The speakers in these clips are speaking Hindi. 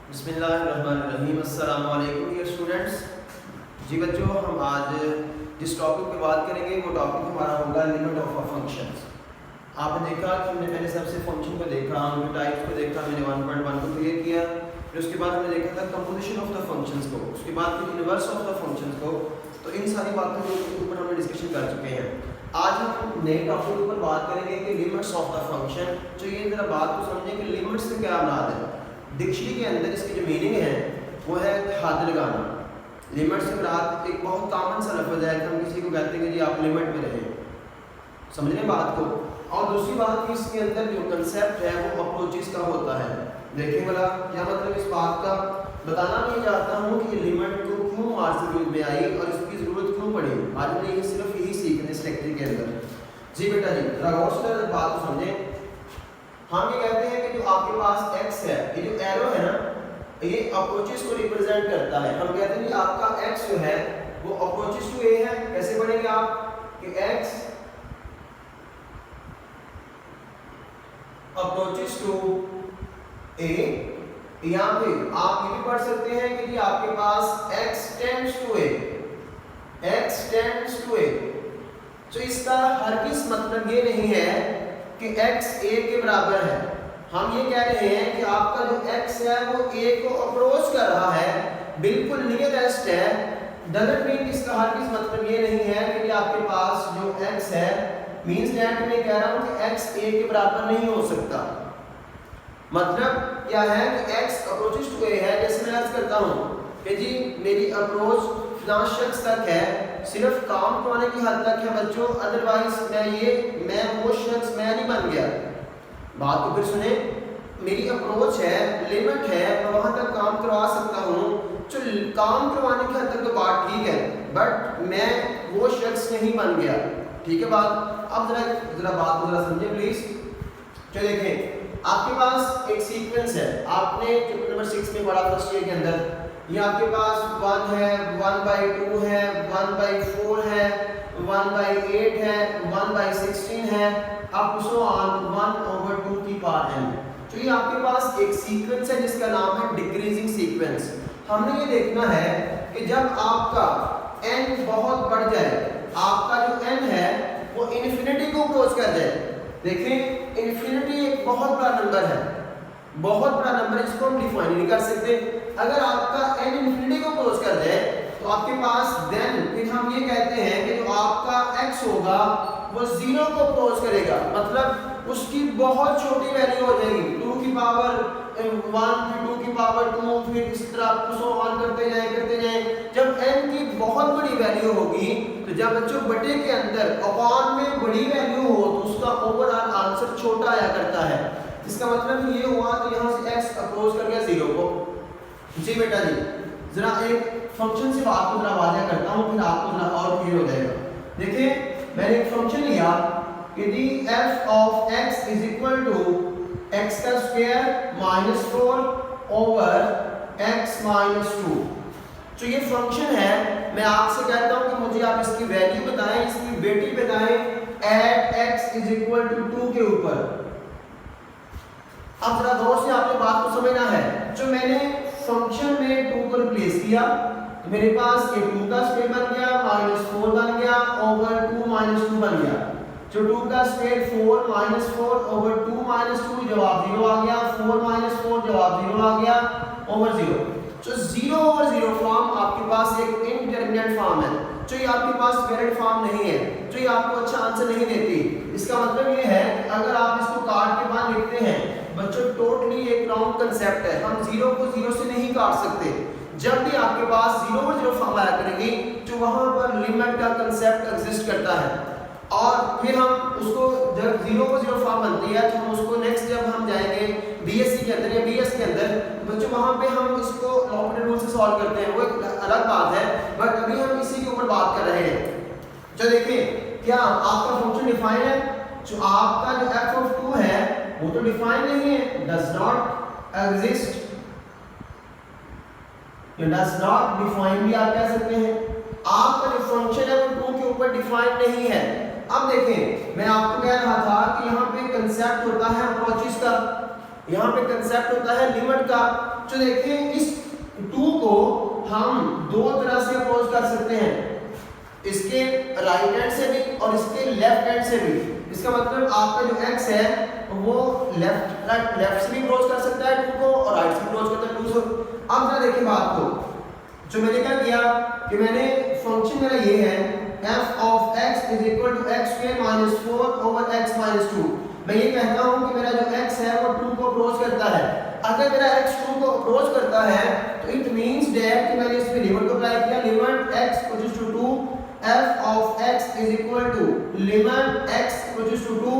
बिस्मिल्लाहिर्रहमानिर्रहीम। अस्सलाम वालेकुम डियर स्टूडेंट्स। जी बच्चों, हम आज जिस टॉपिक पे बात करेंगे वो टॉपिक हमारा होगा लिमिट ऑफ अ फंक्शंस। आपने देखा कि हमने पहले सबसे फंक्शन को देखा, उनके टाइप्स को देखा, मैंने 1.1 को क्लियर किया। फिर उसके बाद हमने देखा था कंपोजिशन ऑफ द फंक्शंस को, उसके बाद फिर यूनिवर्स ऑफ द फंक्शंस को। तो इन सारी बातों के ऊपर हमने डिस्कशन कर चुके हैं। आज हम नए टॉपिक के ऊपर बात करेंगे कि लिमिट्स ऑफ द फंक्शन। तो ये जरा बात को समझें कि लिमिट से क्या मुराद है। डिक्शनरी के अंदर इसकी जो मीनिंग है वो है हद लगाना। लिमिट से मुराद एक बहुत कॉमन सा लफ्ज़ है कि हम किसी को कहते हैं कि जी आप लिमिट में रहें, समझ रहे बात को। और दूसरी बात कि इसके अंदर जो कंसेप्ट है वो अप्रोचेस का होता है। देखिए वाला क्या मतलब इस बात का बताना नहीं चाहता हूँ कि लिमिट को क्यों आज से यूज में आई और इसकी ज़रूरत क्यों पड़ी। आज हमने ये सिर्फ यही सीखने इस लेक्चर के अंदर। जी बेटा जी, गौर से बात को समझें। हम ये कहते हैं कि जो आपके पास x है, ये जो एरो है ना, ये अप्रोचेस को रिप्रेजेंट करता है। हम कहते हैं कि आपका x जो है वो अप्रोचेस टू a है। कैसे पढ़ेंगे आप कि x अप्रोचेस टू a, या फिर आप ये भी पढ़ सकते हैं कि आपके पास x tends to a, x tends to a। तो इसका हरगिज़ मतलब ये नहीं है कि x a के बराबर है। हम ये कह रहे हैं कि आपका जो x है वो a को अप्रोच कर रहा है, बिल्कुल नियरेस्ट है। डजंट मीन इसका हरगिज़ मतलब ये नहीं है कि आपके पास जो x है मींस दैट मैं कह रहा हूं कि x a के बराबर नहीं हो सकता। मतलब क्या है कि x अप्रोचेस टू a है। जैसे मैं अर्ज करता हूं कि जी मेरी अप्रोच फलां शख्स तक है, सिर्फ काम करवाने की हद तक है बच्चों, अदरवाइज मैं वो शख्स मैं नहीं बन गया। बात को फिर सुने, मेरी अप्रोच है, लिमिट है, मैं वहां तक काम करवा सकता हूँ। जो काम करवाने की हद तक तो बात ठीक है, बट मैं वो शख्स नहीं बन गया। ठीक है बात। अब जरा बात को जरा समझे प्लीज। तो देखें आपके पास एक सीक्वेंस है, आपने चैप्टर नंबर 6 में पढ़ा फर्स्ट ईयर के अंदर। ये आपके पास 1 है, 1/2 है, 1/4 है, 1/8 है, 1/16 है, अप सो ऑन 1/2 की पावर n। तो ये आपके पास एक सीक्वेंस है जिसका नाम है डिक्रीजिंग सीक्वेंस। हमने ये देखना है कि जब आपका n बहुत बढ़ जाए, आपका जो n है वो इन्फिनिटी को अप्रोच कर जाए। देखें इन्फिनिटी एक बहुत बड़ा नंबर है, बहुत बड़ा नंबर, इसको हम डिफाइन नहीं कर सकते। अगर आपका n इन्फिनिटी को अप्रोच कर जाए तो आपके पास देन फिर हम ये कहते हैं कि जो आपका x होगा वो 0 को अप्रोच करेगा। मतलब उसकी बहुत छोटी वैल्यू हो जाएगी, 2 की पावर 1 फिर 2 की पावर 2, फिर इस तरह सो ऑन करते जाएं। जब n की बहुत बड़ी वैल्यू होगी तो जब बच्चों बटे के अंदर अपॉन में बड़ी वैल्यू हो तो उसका ओवरऑल आंसर छोटा आया करता है। इसका मतलब ये हुआ तो यहाँ से x अप्रोच कर गया 0 को। जी बेटा जी, जरा एक फंक्शन से बात को जरा वाज़ह करता हूँ, फिर आपको जरा और क्लियर हो जाएगा। देखिए मैंने एक फंक्शन लिया कि the f of x is equal to x का square minus 4 over x minus 2। तो ये फंक्शन है, मैं आपसे कहता हूँ कि मुझे आप इसकी वैल्यू बताएं, इसकी वेटी बताएं at x is equal to 2 के ऊपर। अब जरा गौर से आपने बात को समझना है। जो मैंने फंक्शन में 2 को रिप्लेस किया तो मेरे पास ये 2 का स्क्वायर बन गया, माइनस 4 बन गया, ओवर 2 माइनस 2 बन गया। जो 2 का स्क्वायर 4 माइनस 4 ओवर 2 माइनस 2, जवाब 0 आ गया। 4 माइनस 4 जवाब 0 आ गया, ओवर 0। तो 0 ओवर 0 फॉर्म आपके पास एक इंडिटरमिनेट फॉर्म है, जो ये आपके पास वैलिड फॉर्म नहीं है, जो ये आपको अच्छा आंसर नहीं देती। इसका मतलब ये है कि अगर आप इसको काट के बाद लिखते हैं बच्चों, टोटली एक रॉन्ग कंसेप्ट है। हम 0 को 0 से नहीं काट सकते। जब भी आपके पास 0 ओवर 0 फॉर्म आया करेगी तो वहां पर लिमिट का कंसेप्ट एग्जिस्ट करता है। और फिर हम उसको जब 0 ओवर 0 फॉर्म बनती है तो हम उसको नेक्स्ट जब हम जाएंगे बीएससी के अंदर या बीएस के अंदर बच्चों, वहां पे हम इसको लॉपिटल रूल से सॉल्व करते हैं, वो एक अलग बात है। बट अभी हम इसी के ऊपर बात कर रहे हैं। तो देखिए क्या आपका फंक्शन डिफाइन है, जो आपका जो f ऑफ 2 है वो तो डिफाइन नहीं है, डज नॉट एग्जिस्ट, ये डज नॉट डिफाइन भी आप कह सकते हैं। आपका जो फंक्शन है वो 2 के ऊपर डिफाइन नहीं है। अब देखें मैं आपको कह रहा था कि यहाँ पे कंसेप्ट होता है अप्रोचेस का, यहाँ पे कंसेप्ट होता है लिमिट का। तो देखिए इस 2 को हम दो तरह से अप्रोच कर सकते हैं, इसके राइट हैंड से भी और इसके लेफ्ट हैंड से भी। इसका मतलब आपका जो x है वो लेफ्ट से भी अप्रोच कर सकता है 2 को और राइट से भी अप्रोच करता है 2 को। अब जरा देखिए बात को, जो मैंने क्या किया कि मैंने फंक्शन मेरा ये है f of x is equal to x square minus 4 over x minus 2। मैं ये कहता हूँ कि मेरा जो x है वो 2 को अप्रोच करता है। अगर मेरा x 2 को अप्रोच करता है तो इट मींस दैट कि मैंने इस पे लिमिट को अप्लाई किया, limit x goes to 2 f of x is equal to limit x goes to 2,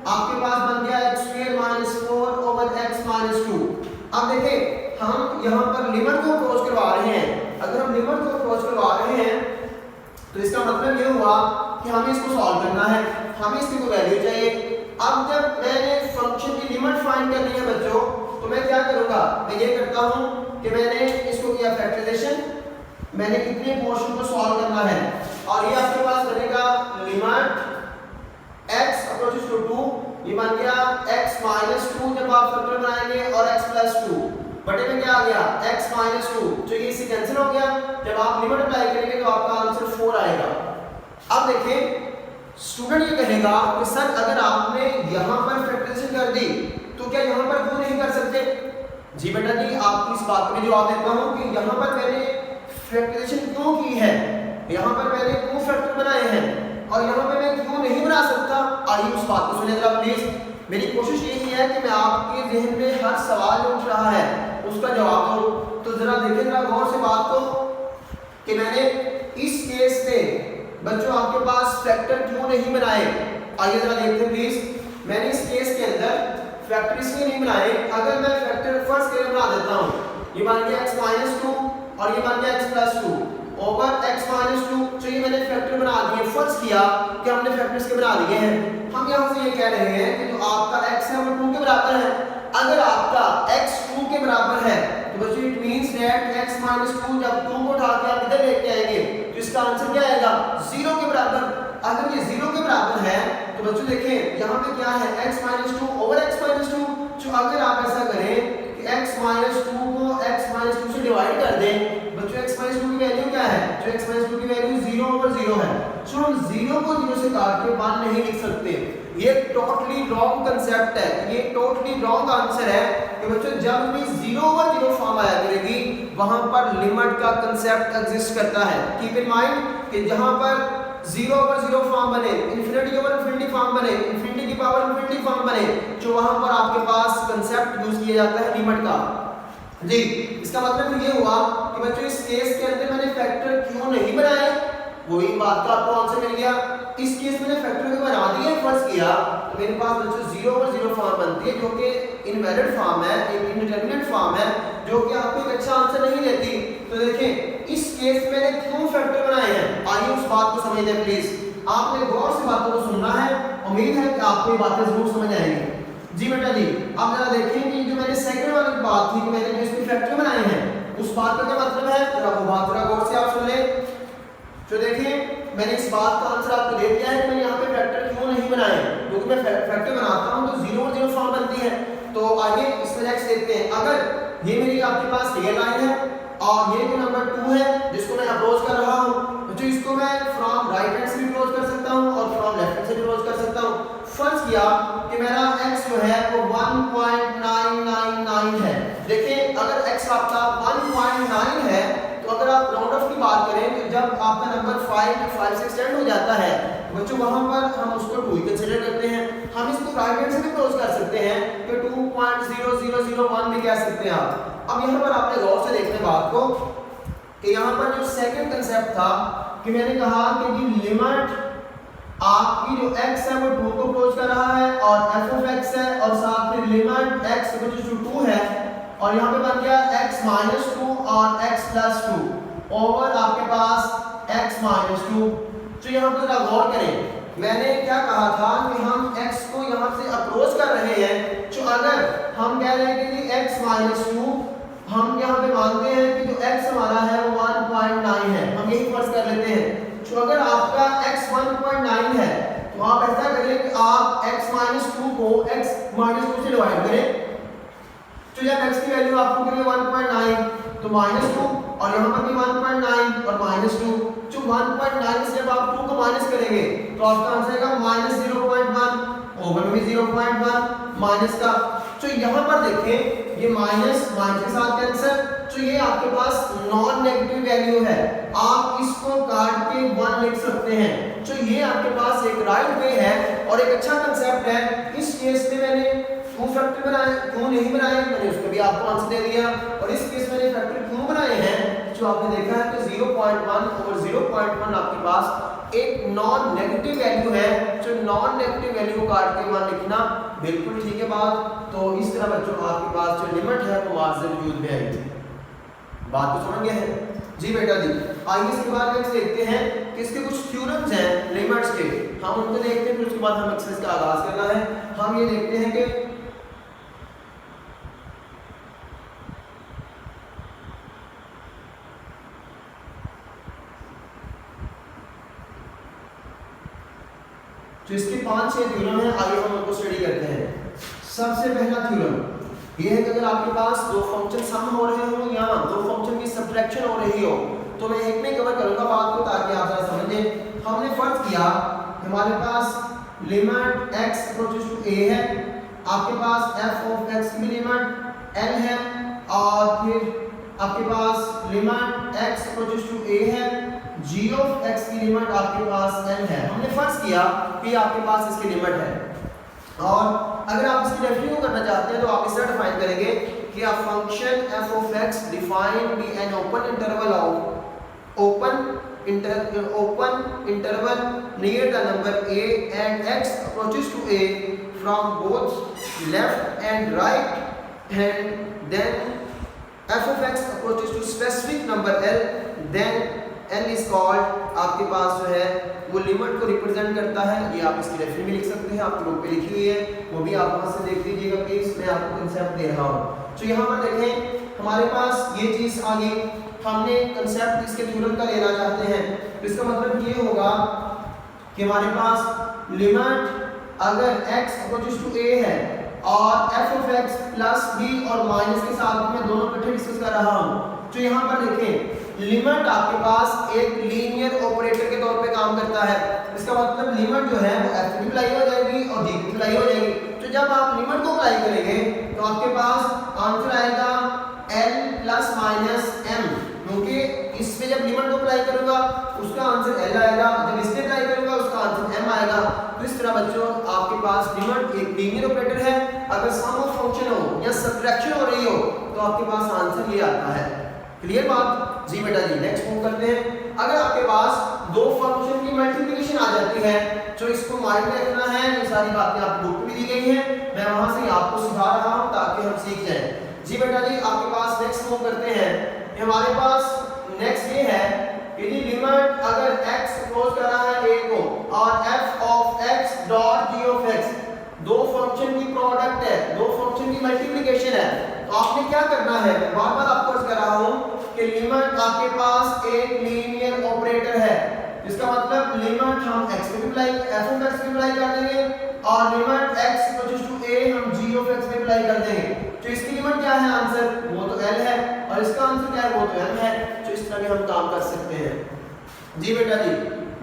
आपके पास बन गया x square minus 4 over x minus 2। अब देखिए हम यहाँ पर लिमिट को अप्रोच करवा रहे हैं। अगर हम लिमिट को अप्रोच करवा रहे हैं तो इसका मतलब ये हुआ कि हमें इसको सॉल्व करना है, हमें इसकी कोई वैल्यू चाहिए। अब जब मैंने फंक्शन की लिमिट फाइंड करनी है बच्चों, तो मैं क्या करूंगा, मैं ये करता हूं कि मैंने इसको किया फैक्टराइजेशन, मैंने इतने पोर्शन को सॉल्व करना है और ये आपके पास बनेगा लिमिट x अप्रोचेस टू 2, ये बन गया x माइनस 2 जब आप फैक्टर बनाएंगे और x प्लस 2 बटे में क्या आ गया x माइनस 2, तो ये इससे कैंसिल हो गया। जब आप लिमिट अप्लाई करेंगे तो आपका आंसर 4 आएगा। अब देखिए स्टूडेंट ये कहेगा कि सर अगर आपने यहाँ पर फैक्टराइजेशन कर दी तो क्या यहाँ पर क्यों नहीं कर सकते? जी बेटा जी, आपकी इस बात में जवाब देता हूँ कि यहाँ पर मैंने फैक्टराइजेशन क्यों की है, यहाँ पर मैंने क्यों फैक्टर बनाए हैं और यहाँ पे मैं क्यों नहीं बना सकता। आइए उस बात को सुनिए जरा प्लीज। मेरी कोशिश यही है कि मैं आपके जहन में हर सवाल जो उठ रहा है उसका जवाब दूं। तो जरा देखिए जरा गौर से बात को कि मैंने इस केस में बच्चों आपके पास फैक्टर क्यों नहीं बनाए। आइए जरा देखते हैं प्लीज। मैंने इस केस के अंदर फैक्टर इसलिए नहीं बनाए, अगर मैं फैक्टर फर्स्ट के लिए बना देता हूँ, ये मान गया x माइनस 2 और ये मान गया x plus 2 over x minus 2, तो ये मैंने फैक्टर बना दिए। फर्स्ट किया कि हमने फैक्टर्स के बना दिए हैं। हम यहाँ से ये कह रहे हैं कि जो आपका x है वो 2 के बराबर है। अगर आपका x 2 के बराबर है तो बच्चों it means that x minus 2 जब 2 को उठा के आप इधर लेके आएंगे तो इसका आंसर क्या आएगा 0 के बराबर। अगर ये 0 के बराबर है तो बच्चों देखें यहाँ पे क्या है x minus 2 over x minus 2। तो अगर आप ऐसा करें कि x माइनस 2 को x माइनस 2 से डिवाइड कर दें, बच्चों x माइनस 2 की वैल्यू क्या है, जो x माइनस 2 की वैल्यू 0 ओवर 0 है। सो हम 0 को 0 से काट के 1 नहीं लिख सकते। ये टोटली रॉन्ग कंसेप्ट है, ये टोटली रॉन्ग आंसर है कि बच्चों जब भी 0 ओवर 0 फॉर्म आया करेगी वहां पर लिमिट का कंसेप्ट एग्जिस्ट करता है। कीप इन माइंड कि जहां पर 0 ओवर 0 फॉर्म बने, इंफिनिटी ओवर इंफिनिटी फॉर्म बने, इंफिनिटी की पावर इंफिनिटी फॉर्म बने, जो वहां पर आपके पास कंसेप्ट यूज किया जाता है लिमिट का। जी, इसका मतलब ये हुआ कि बच्चों इस केस के अंदर मैंने फैक्टर क्यों नहीं बनाए, वही बात का आपको आंसर मिल गया। इस केस में मैंने फैक्टर को बना दिया, फर्स्ट किया तो मेरे पास बच्चों 0 ओवर 0 फॉर्म बनती है जो कि इनवैलिड फॉर्म है, एक इंडिटरमिनेट फॉर्म है जो कि आपको एक अच्छा आंसर नहीं देती। तो देखें इस केस में मैंने क्यों फैक्टर बनाए हैं, आइए उस बात को समझ लें प्लीज। आपने गौर से बातों को सुनना है, उम्मीद है कि आपको ये बातें जरूर समझ आएंगी। जी बेटा जी, अब जरा देखें कि जो मैंने सेकंड वाली बात थी कि मैंने जो इसमें फैक्टर बनाए हैं उस बात का क्या मतलब है, जरा वो बात जरा गौर से आप सुन लें। तो देखिए मैंने इस बात का आंसर आपको दे दिया है कि मैंने यहाँ पे फैक्टर क्यों नहीं बनाए, क्योंकि मैं फैक्टर बनाता हूँ तो 0 और 0 फॉर्म बनती है। तो आइए इसमें नेक्स्ट देखते हैं। अगर ये मेरी आपके पास रियल लाइन है और ये जो नंबर 2 है जिसको मैं अप्रोच कर रहा हूँ, तो इसको मैं फ्रॉम राइट हैंड से भी अप्रोच कर सकता हूँ और फ्रॉम लेफ्ट हैंड से भी अप्रोच कर सकता हूँ। फर्स्ट किया कि मेरा x जो है वो 1.999 है। देखिए अगर x आपका 1.9 है तो अगर आप राउंड ऑफ की बात करें तो जब आपका नंबर 5 से एक्सटेंड हो जाता है बच्चों वहां पर हम उसको 2 कंसीडर करते हैं। हम इसको राइट हैंड से भी अप्रोच कर सकते हैं तो 2.0001 भी कह सकते हैं आप। अब यहाँ पर आपने गौर से देखने बात को कि यहाँ पर जो सेकंड कंसेप्ट था कि मैंने कहा कि जी लिमिट आपकी जो x है वो 2 को अप्रोच कर रहा है और f of x है और साथ में लिमिट x इक्वल टू 2 है और यहाँ पे बन गया x माइनस 2 और x प्लस 2 ओवर आपके पास x माइनस 2। तो यहाँ पर जरा गौर करें, मैंने क्या कहा था कि हम x को यहाँ से अप्रोच कर रहे हैं। तो अगर हम कह रहे हैं कि x माइनस 2 हम यहाँ पे मानते हैं कि जो x हमारा है वो 1.9 है, हम यही फर्ज कर लेते हैं। तो अगर आपका x 1.9 है तो आप ऐसा करें कि आप x माइनस 2 को x माइनस 2 से डिवाइड करें। तो जब x की वैल्यू आपको मिले 1.9 तो -2 और यहाँ पर भी 1.9 और -2। जो 1.9 से जब आप 2 को माइनस करेंगे तो आपका आंसर आएगा -0.1, ओवर में भी 0.1 माइनस का। तो यहाँ पर देखें ये माइनस के साथ कैंसिल, तो ये आपके पास नॉन नेगेटिव वैल्यू है, आप इसको काट के 1 लिख सकते हैं। तो ये आपके पास एक राइट वे है और एक अच्छा कंसेप्ट है। इस केस में मैंने 2 फैक्टर बनाए, क्यों नहीं बनाए, मैंने उसको भी आपको आंसर दे दिया। और इस केस में मैंने फैक्टर क्यों बनाए हैं, जो आपने देखा है कि 0.1 और 0.1 आपके पास एक नॉन नेगेटिव वैल्यू है, जो नॉन नेगेटिव वैल्यू को काट के 1 लिखना बिल्कुल ठीक है बात। तो इस तरह बच्चों आपके पास जो लिमिट है वो मार्जिन वजूद में आएगी। बात को समझ गए हैं जी बेटा जी। आइए इसके बाद नेक्स्ट देखते हैं कि इसके कुछ थ्योरम्स हैं लिमिट्स के, हम उनको देखते हैं, फिर उसके बाद हम एक्सरसाइज का आगाज करना है। हम ये देखते हैं कि तो इसके 5-6 थ्योरम हैं, आइए हम उनको स्टडी करते हैं। सबसे पहला थ्योरम ये है कि अगर आपके पास दो फंक्शन सम हो रहे हो या दो फंक्शन की सब्ट्रैक्शन हो रही हो, तो मैं एक में कवर करूंगा बात को ताकि आप जरा समझें। हमने फर्ज किया हमारे पास limit x approaches to a है, आपके पास f ऑफ x की लिमिट l है, और फिर आपके पास limit x approaches to a है, g ऑफ x की लिमिट आपके पास l है। हमने फर्ज किया कि आपके पास इसकी लिमिट है, और अगर आप इसकी डेफिनेशन करना चाहते हैं तो आप इसे डिफाइन करेंगे कि a function f of x defined be an open interval near the number a and x approaches to a from both left and right, and then f of x approaches to specific number l, then l is called आपके पास जो है वो लिमिट को रिप्रेजेंट करता है। ये आप इसकी डेफिनेशन भी लिख सकते हैं, आपके बुक पे लिखी हुई है, वो भी आप वहां से देख लीजिएगा प्लीज, मैं आपको कांसेप्ट दे रहा हूं। तो यहाँ पर देखें हमारे पास ये चीज आ गई, हमने कांसेप्ट इसके थ्योरम का लेना चाहते हैं, तो इसका मतलब ये होगा कि हमारे पास लिमिट अगर x अप्रोचेस टू a है और f of x plus b और माइनस के साथ में दोनों इकट्ठे डिस्कस कर रहा हूं, तो यहाँ पर देखें लिमिट आपके पास एक लीनियर ऑपरेटर के तौर पे काम करता है। इसका मतलब लिमिट जो है वो f की अप्लाई हो जाएगी और g की अप्लाई हो जाएगी। तो जब आप लिमिट को अप्लाई करेंगे तो आपके पास आंसर आएगा l प्लस माइनस m, क्योंकि इसमें जब लिमिट को अप्लाई करूंगा उसका आंसर l आएगा, जब इसमें अप्लाई करूंगा उसका आंसर m आएगा। तो इस तरह बच्चों आपके पास लिमिट एक लीनियर ऑपरेटर है, अगर सम ऑफ फंक्शन हो या सब्ट्रैक्शन हो रही हो तो आपके पास आंसर ये आता है। क्लियर बात जी बेटा जी। नेक्स्ट मूव करते हैं। अगर आपके पास दो फंक्शन की मल्टीप्लिकेशन आ जाती है, तो इसको माइंड में रखना है, ये सारी बातें आपको बुक में दी गई हैं, मैं वहां से आपको सिखा रहा हूं ताकि हम सीख जाएं। जी बेटा जी आपके पास नेक्स्ट मूव करते हैं। हमारे पास नेक्स्ट ये है कि जी लिमिट अगर x क्लोज कर रहा है a को और f of x dot g of x दो फंक्शन की प्रोडक्ट है, दो फंक्शन की मल्टीप्लिकेशन है, तो आपने क्या करना है, मैं बार-बार आपको अर्ज कर रहा हूं कि लिमिट आपके पास एक लीनियर ऑपरेटर है, इसका मतलब लिमिट हम x पे अप्लाई f ऑफ x पे अप्लाई कर देंगे और limit x equals to a हम g ऑफ x पे अप्लाई कर देंगे। तो इसकी लिमिट क्या है, आंसर वो तो l है, और इसका आंसर क्या है, वो तो m है। तो इस तरह के हम काम कर सकते हैं। जी बेटा जी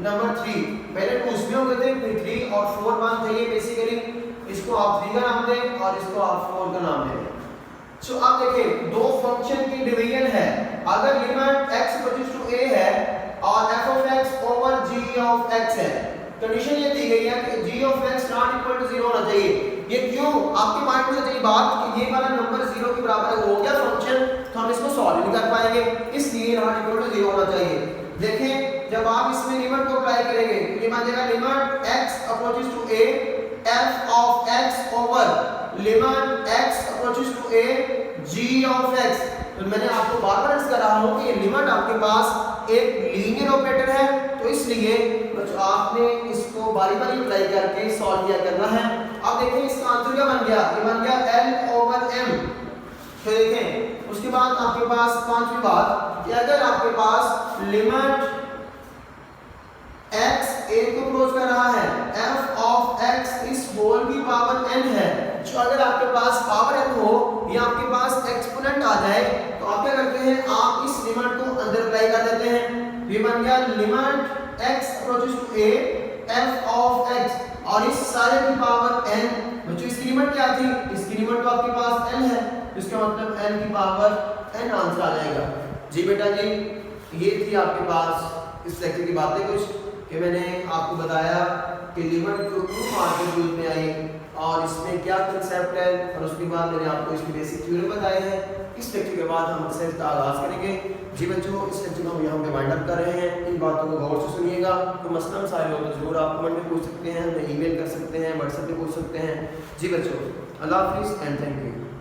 नंबर 3, पहले 2 इसमें हो गए थे, फिर 3 और 4 मान थे, ये बेसिकली इसको आप 3 का नाम दें और इसको आप 4 का नाम दें। सो अब देखिए दो फंक्शन की डिवीजन है, अगर limit x equals to a है और f of x over g of x है, कंडीशन ये दी गई है कि g of x not equal to 0 होना चाहिए। ये क्यों, आपके माइंड में चाहिए बात कि ये वाला नंबर 0 के बराबर हो गया फंक्शन तो हम इसको सॉल्व नहीं कर पाएंगे, इसलिए नॉट इक्वल टू 0 होना चाहिए। देखें जब आप इसमें लिमिट को अप्लाई करेंगे तो ये मान जाएगा limit x approaches to a f of x over limit x approaches to a g of x। तो मैंने आपको बार-बार अर्ज कर रहा हूं कि ये लिमिट आपके पास एक लीनियर ऑपरेटर है, तो इसलिए आपने इसको बारी-बारी अप्लाई करके सॉल्व किया करना है। अब देखिए इसका आंसर क्या बन गया, ये बन गया l ओवर m। तो देखें उसके बाद आपके पास पांचवी बात कि अगर आपके पास लिमिट x a को क्लोज कर रहा है, f ऑफ x इस होल की पावर n है, जो अगर आपके पास पावर n हो या आपके पास एक्सपोनेंट आ जाए तो आप क्या हैं, आप इस लिमिट को अंदर अप्लाई कर देते हैं। ये बन गया limit x approaches to a f of x और इस सारे की पावर n। बच्चों इसकी लिमिट क्या थी? इसकी लिमिट तो आपके पास n है, इसका मतलब n की पावर n आंसर आ जाएगा। जी बेटा जी, ये थी आपके पास इस लेक्चर की बातें कुछ कि मैंने आपको बताया कि लिमिट जो मार्केट रूल में आई और इसमें क्या कंसेप्ट है, और उसके बाद मैंने आपको इसकी बेसिक थ्योरी बताए हैं। इस लेक्चर के बाद हम एक्सरसाइज का आगाज करेंगे। जी बच्चों, इस लेक्चर को हम यहाँ पे वाइंड अप कर रहे हैं। इन बातों को गौर से सुनिएगा। तो मसला मसाइल हो तो जरूर आप कमेंट में पूछ सकते हैं, हमें ईमेल कर सकते हैं, व्हाट्सएप पे पूछ सकते हैं। जी बच्चों, अल्लाह हाफिज़ एंड थैंक यू।